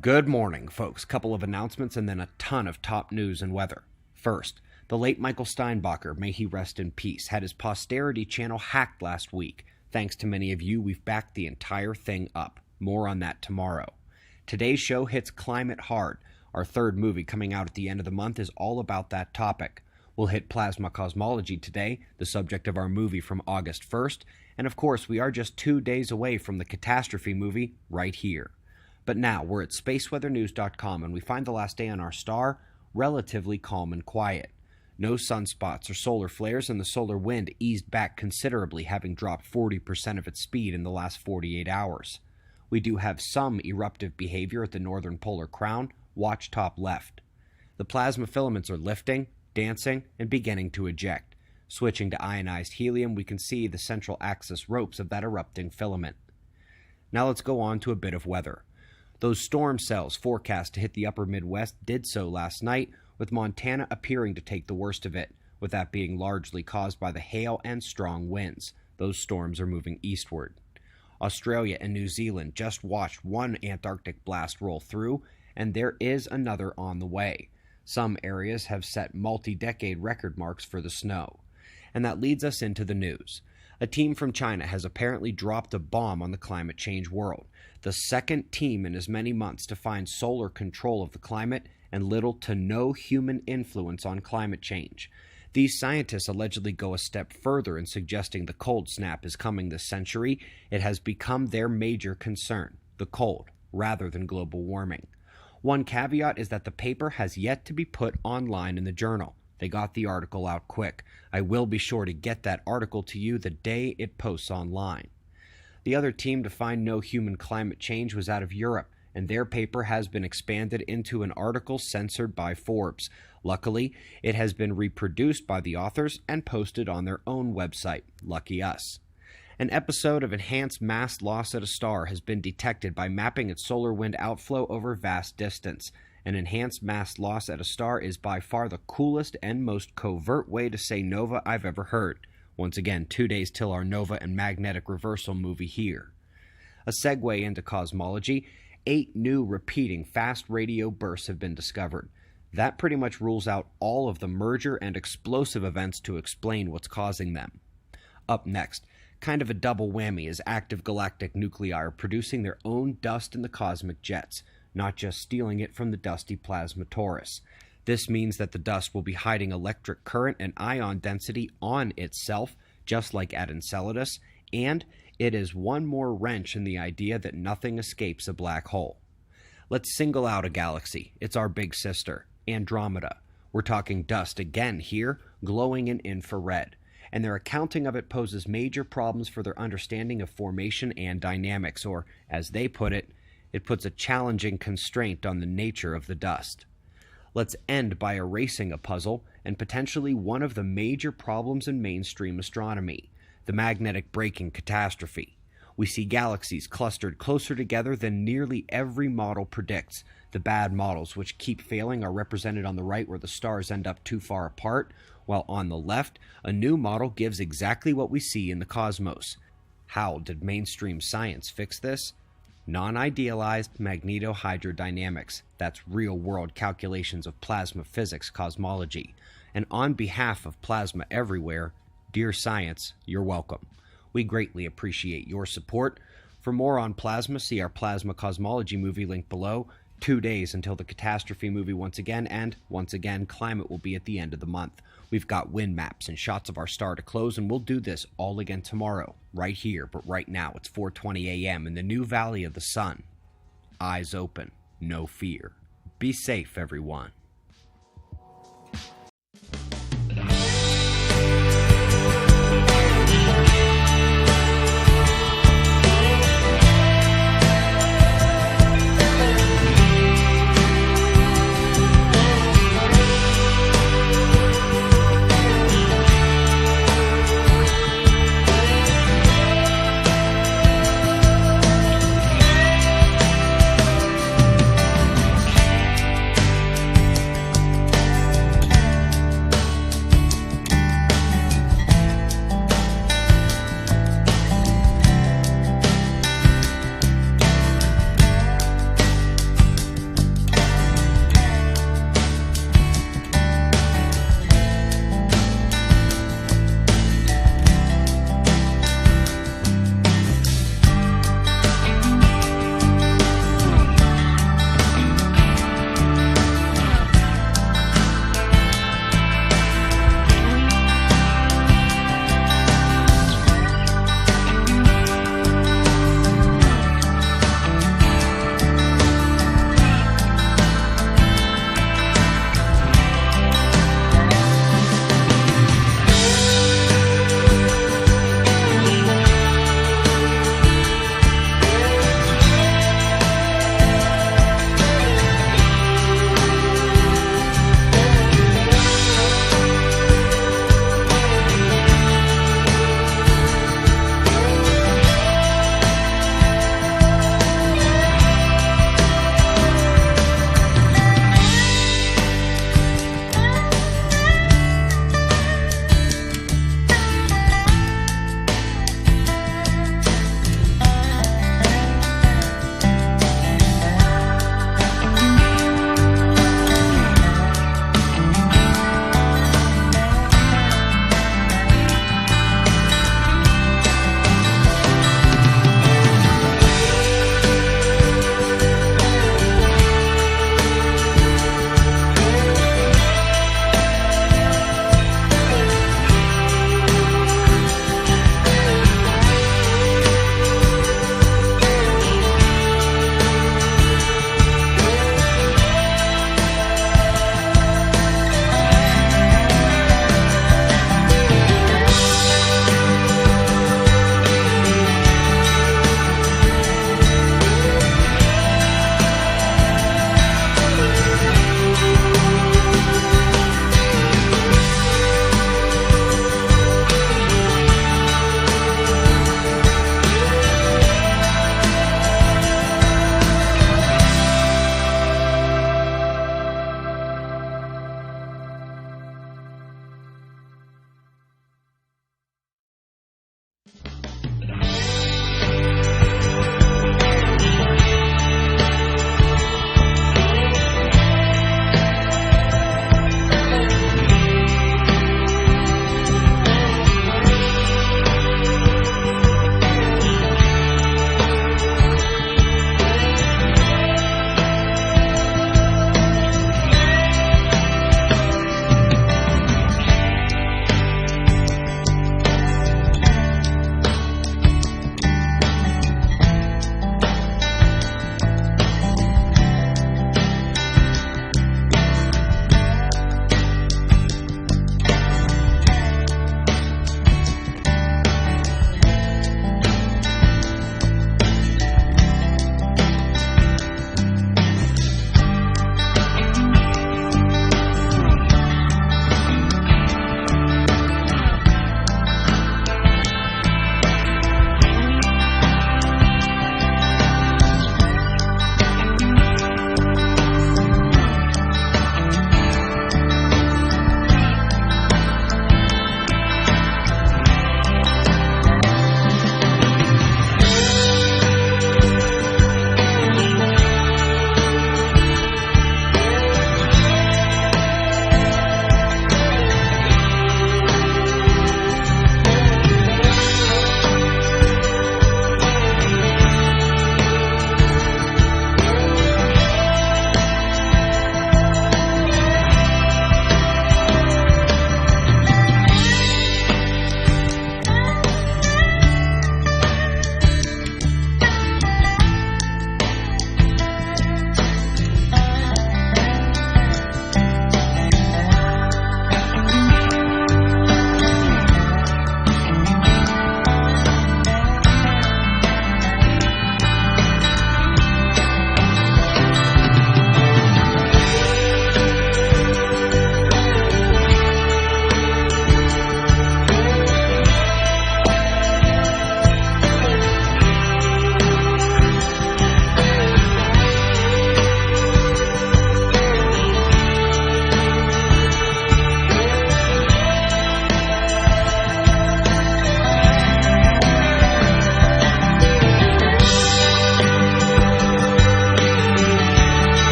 Good morning, folks. Couple of announcements and then a ton of top news and weather. First, the late Michael Steinbacher, may he rest in peace, had his posterity channel hacked last week. Thanks to many of you, we've backed the entire thing up. More on that tomorrow. Today's show hits climate hard. Our third movie coming out at the end of the month is all about that topic. We'll hit plasma cosmology today, the subject of our movie from August 1st, and of course we are just 2 days away from the catastrophe movie right here. But now, we're at spaceweathernews.com and we find the last day on our star relatively calm and quiet. No sunspots or solar flares, and the solar wind eased back considerably, having dropped 40% of its speed in the last 48 hours. We do have some eruptive behavior at the northern polar crown, watch top left. The plasma filaments are lifting, dancing, and beginning to eject. Switching to ionized helium, we can see the central axis ropes of that erupting filament. Now let's go on to a bit of weather. Those storm cells forecast to hit the upper Midwest did so last night, with Montana appearing to take the worst of it, with that being largely caused by the hail and strong winds. Those storms are moving eastward. Australia and New Zealand just watched one Antarctic blast roll through, and there is another on the way. Some areas have set multi-decade record marks for the snow. And that leads us into the news. A team from China has apparently dropped a bomb on the climate change world, the second team in as many months to find solar control of the climate and little to no human influence on climate change. These scientists allegedly go a step further in suggesting the cold snap is coming this century. It has become their major concern, the cold, rather than global warming. One caveat is that the paper has yet to be put online in the journal. They got the article out quick. I will be sure to get that article to you the day it posts online. The other team to find no human climate change was out of Europe, and their paper has been expanded into an article censored by Forbes. Luckily, it has been reproduced by the authors and posted on their own website. Lucky us. An episode of enhanced mass loss at a star has been detected by mapping its solar wind outflow over vast distance. An enhanced mass loss at a star is by far the coolest and most covert way to say nova I've ever heard. Once again, 2 days till our nova and magnetic reversal movie here. A segue into cosmology, 8 new repeating fast radio bursts have been discovered. That pretty much rules out all of the merger and explosive events to explain what's causing them. Up next, kind of a double whammy, is active galactic nuclei are producing their own dust in the cosmic jets, not just stealing it from the dusty plasma torus. This means that the dust will be hiding electric current and ion density on itself, just like at Enceladus, and it is one more wrench in the idea that nothing escapes a black hole. Let's single out a galaxy. It's our big sister, Andromeda. We're talking dust again here, glowing in infrared, and their accounting of it poses major problems for their understanding of formation and dynamics, or, as they put it puts a challenging constraint on the nature of the dust. Let's end by erasing a puzzle and potentially one of the major problems in mainstream astronomy, the magnetic braking catastrophe. We see galaxies clustered closer together than nearly every model predicts. The bad models, which keep failing, are represented on the right where the stars end up too far apart, while on the left, a new model gives exactly what we see in the cosmos. How did mainstream science fix this? Non-idealized magnetohydrodynamics. That's real-world calculations of plasma physics cosmology. And on behalf of Plasma Everywhere, dear science, you're welcome. We greatly appreciate your support. For more on plasma, see our Plasma Cosmology movie link below. 2 days until the catastrophe movie once again, and once again, climate will be at the end of the month. We've got wind maps and shots of our star to close, and we'll do this all again tomorrow, right here, but right now it's 4:20 a.m. in the new Valley of the Sun. Eyes open, no fear. Be safe, everyone.